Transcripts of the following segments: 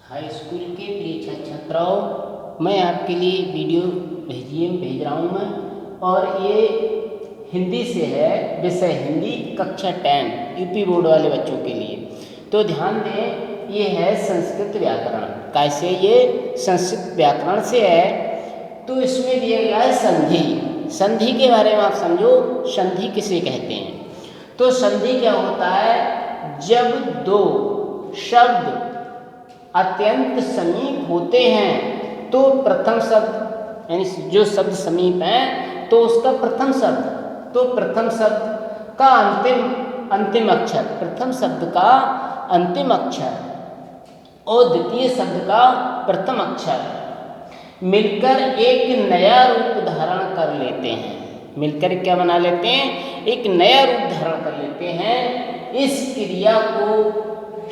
High school के प्रिय छात्र छात्राओं, मैं आपके लिए वीडियो भेज रहा हूँ मैं। और ये हिंदी से है, विषय हिंदी कक्षा 10 यूपी बोर्ड वाले बच्चों के लिए। तो ध्यान दें, ये है संस्कृत व्याकरण। कैसे? ये संस्कृत व्याकरण से है। तो इसमें दिया गया है संधि। संधि के बारे में आप समझो, संधि किसे कहते हैं। तो संधि क्या होता है? जब दो शब्द अत्यंत समीप होते हैं तो प्रथम शब्द, यानी जो शब्द समीप है तो उसका प्रथम शब्द, तो प्रथम शब्द का अंतिम अक्षर, प्रथम शब्द का अंतिम अक्षर और द्वितीय शब्द का प्रथम अक्षर मिलकर एक नया रूप धारण कर लेते हैं। मिलकर क्या बना लेते हैं? एक नया रूप धारण कर लेते हैं। इस क्रिया को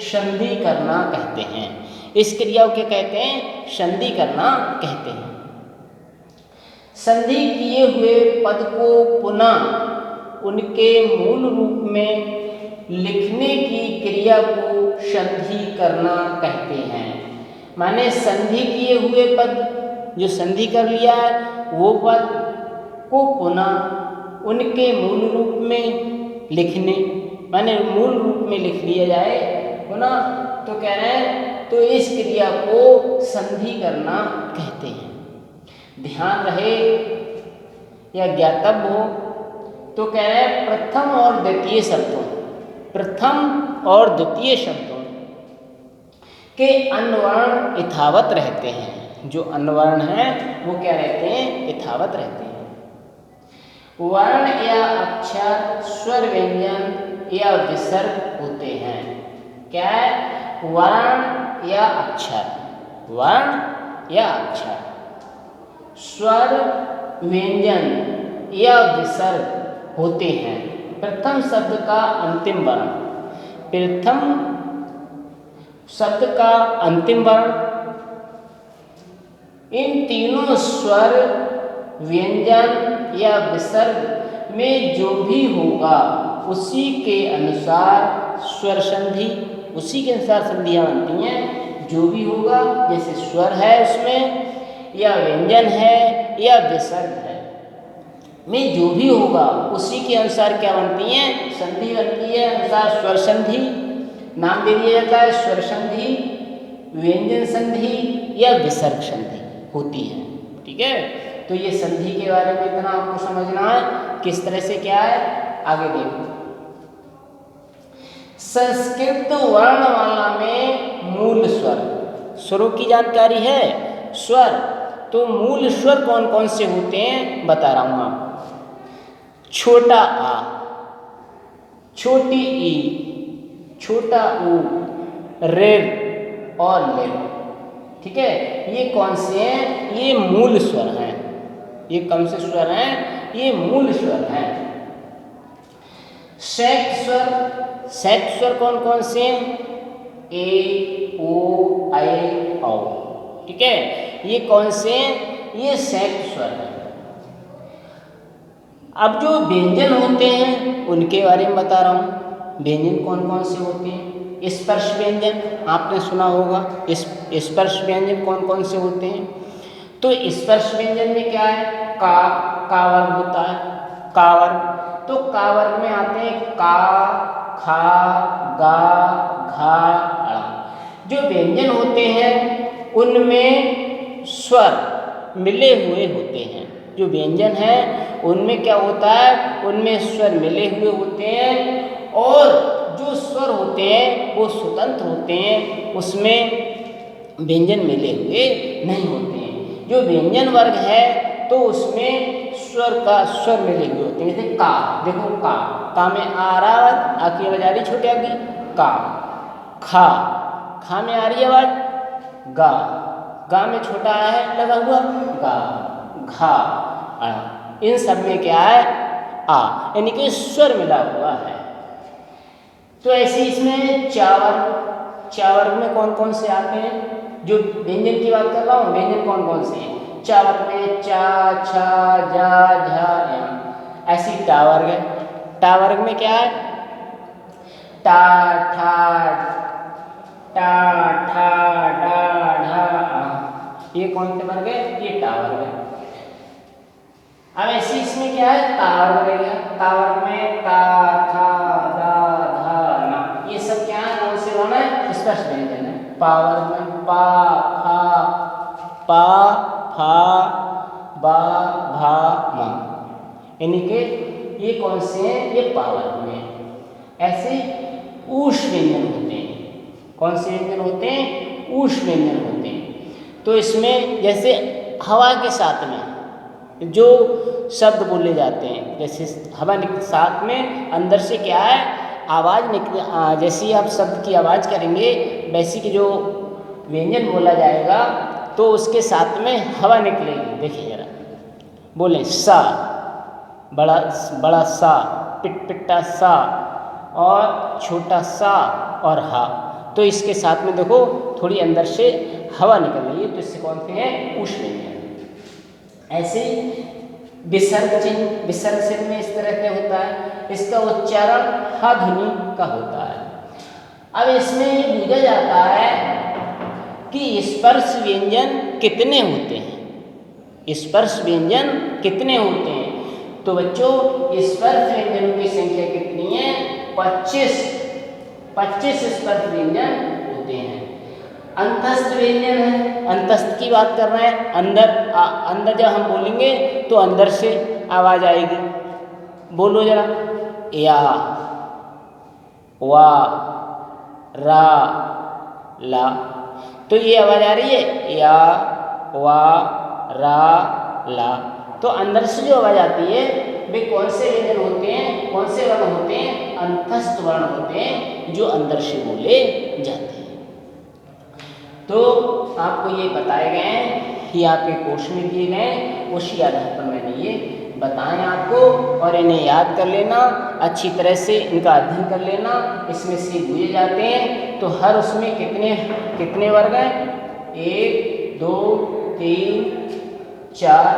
संधि करना कहते हैं। इस क्रिया को क्या कहते हैं? संधि करना कहते हैं। संधि किए हुए पद को पुनः उनके मूल रूप में लिखने की क्रिया को संधि करना कहते हैं। माने संधि किए हुए पद, जो संधि कर लिया है वो पद को पुनः उनके मूल रूप में लिखने, माने मूल रूप में लिख लिया जाए पुनः, तो कह रहे हैं तो इस क्रिया को संधि करना कहते हैं। ध्यान रहे या ज्ञातव्य हो तो कह रहे हैं प्रथम और द्वितीय शब्दों, प्रथम और द्वितीय शब्दों के अन्वर्ण यथावत रहते हैं। जो अन्वर्ण है वो क्या रहते हैं? यथावत रहते हैं। वर्ण या अक्षर स्वर व्यंजन या विसर्ग होते हैं। क्या है? वर्ण या अक्षर, वर्ण या अक्षर, स्वर व्यंजन या विसर्ग होते हैं। प्रथम शब्द का अंतिम वर्ण, प्रथम शब्द का अंतिम वर्ण, इन तीनों स्वर व्यंजन या विसर्ग में जो भी होगा उसी के अनुसार स्वर संधि, उसी के अनुसार संधियाँ बनती हैं। जो भी होगा, जैसे स्वर है उसमें, या व्यंजन है या विसर्ग है, में जो भी होगा उसी के अनुसार क्या बनती हैं? संधि बनती है। अनुसार स्वर संधि नाम दे दिया जाता है, स्वर संधि, व्यंजन संधि या विसर्ग संधि होती है। ठीक है, तो ये संधि के बारे में इतना आपको समझना है, किस तरह से क्या है। आगे देखो, संस्कृत वर्णमाला में मूल स्वर, स्वरों की जानकारी है। स्वर, तो मूल स्वर कौन कौन से होते हैं बता रहा हूं आपको। छोटा आ, छोटी ई, छोटा ऊ, रेर और ले। ठीक है, ये कौन से हैं? ये मूल स्वर हैं। ये कौन से स्वर हैं? ये मूल स्वर हैं। शैक्त स्वर, शैक्त स्वर कौन कौन से हैं? ए, ओ, ऐ, औ। ठीक है, ये कौन से हैं? ये शैक्त स्वर हैं। अब जो व्यंजन होते हैं उनके बारे में बता रहा हूँ। व्यंजन कौन कौन से होते हैं? स्पर्श व्यंजन आपने सुना होगा। स्पर्श व्यंजन कौन कौन से होते हैं? तो स्पर्श व्यंजन में क्या है? का वर्ग होता है, का वर्ग। तो का वर्ग में आते हैं का, खा, गा, घा, अड़ा। जो व्यंजन होते हैं उनमें स्वर मिले हुए होते हैं। जो व्यंजन है उनमें क्या होता है? उनमें स्वर मिले हुए होते हैं, और जो स्वर होते हैं वो स्वतंत्र होते हैं, उसमें व्यंजन मिले हुए नहीं होते हैं। जो व्यंजन वर्ग है तो उसमें स्वर मिले हुए होते हैं। जैसे का, देखो का में आ रहा है, आ की आवाज आ रही छोटी आ की, का। खा में आ रही आवाज, गा में छोटा है लगा हुआ, गा, घा, अड़ा। इन सब में क्या है? आ, यानी कि स्वर मिला हुआ है। तो ऐसे इसमें चावर्ग में कौन कौन से आते हैं? जो व्यंजन की बात कर रहा हूँ, व्यंजन कौन कौन से हैं? चावर्ग में चा, छा, जा, झा, या। ऐसी टावर्ग है। टावर्ग में क्या है? टा, ठा, टा, ठा, डा, ये कौन से वर्ग है? ये टा वर्ग है। अब ऐसे इसमें क्या है? ता वर्ग रह गया। ता वर्ग में ता, था, दा, धा, ना, ये सब क्या है? कौन से वर्ण है? स्पष्ट व्यंजन है। पा वर्ग में पा, फा, पा, फा, बा, भा, मा, यानी कि ये कौन से हैं? ये पा वर्ग में। ऐसे ऊष्म व्यंजन होते हैं। कौन से व्यंजन होते हैं? ऊष्म व्यंजन होते हैं। तो इसमें जैसे हवा के साथ में जो शब्द बोले जाते हैं, जैसे हवा के साथ में अंदर से क्या है? आवाज़ निकल, जैसी आप शब्द की आवाज़ करेंगे वैसी की जो व्यंजन बोला जाएगा तो उसके साथ में हवा निकलेगी। देखिए जरा, बोले सा, बड़ा बड़ा सा, पिट्टा सा, और छोटा सा, और हा। तो इसके साथ में देखो थोड़ी अंदर से हवा निकल रही है, तो इससे कौन से हैं? ऊष्म व्यंजन। ऐसे विसर्ग चिन्ह, विसर्ग चिन्ह में इस तरह से होता है, इसका उच्चारण ह ध्वनि का होता है। अब इसमें ये पूछा जाता है कि स्पर्श व्यंजन कितने होते हैं? स्पर्श व्यंजन कितने होते हैं? तो बच्चों स्पर्श व्यंजनों की संख्या कितनी है? 25 स्पर्श व्यंजन होते हैं। अंतस्थ व्यंजन है, अंतस्थ की बात कर रहे हैं। अंदर जब हम बोलेंगे तो अंदर से आवाज आएगी। बोलो जरा, या, वा, रा, ला, तो ये आवाज आ रही है या, वा, रा, ला। तो अंदर से जो आवाज आती है वे कौन से व्यंजन होते हैं? कौन से वर्ण होते हैं? अंतस्थ वर्ण होते हैं जो अंदर से बोले जाते हैं। तो आपको ये बताए गए हैं कि आपके कोर्स में दिए गए, उसी आधार पर मैंने ये बताएं आपको, और इन्हें याद कर लेना, अच्छी तरह से इनका अध्ययन कर लेना। इसमें से दिए जाते हैं तो हर उसमें कितने वर्ग हैं? 1, 2, 3, 4,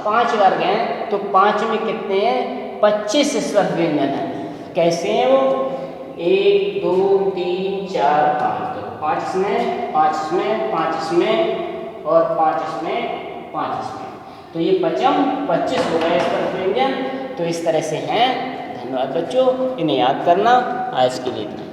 5 वर्ग हैं। तो 5 में कितने हैं? 25 स्पर्श व्यंजन हैं। कैसे हैं वो? 1, 2, 3, 4, 5, तो 5 इसमें, 5 इसमें, 5 इसमें, और 5 इसमें, 5 इसमें, तो ये 25 हो गए स्पर्श व्यंजन। तो इस तरह से हैं। धन्यवाद बच्चों, इन्हें याद करना। आज के लिए इतना।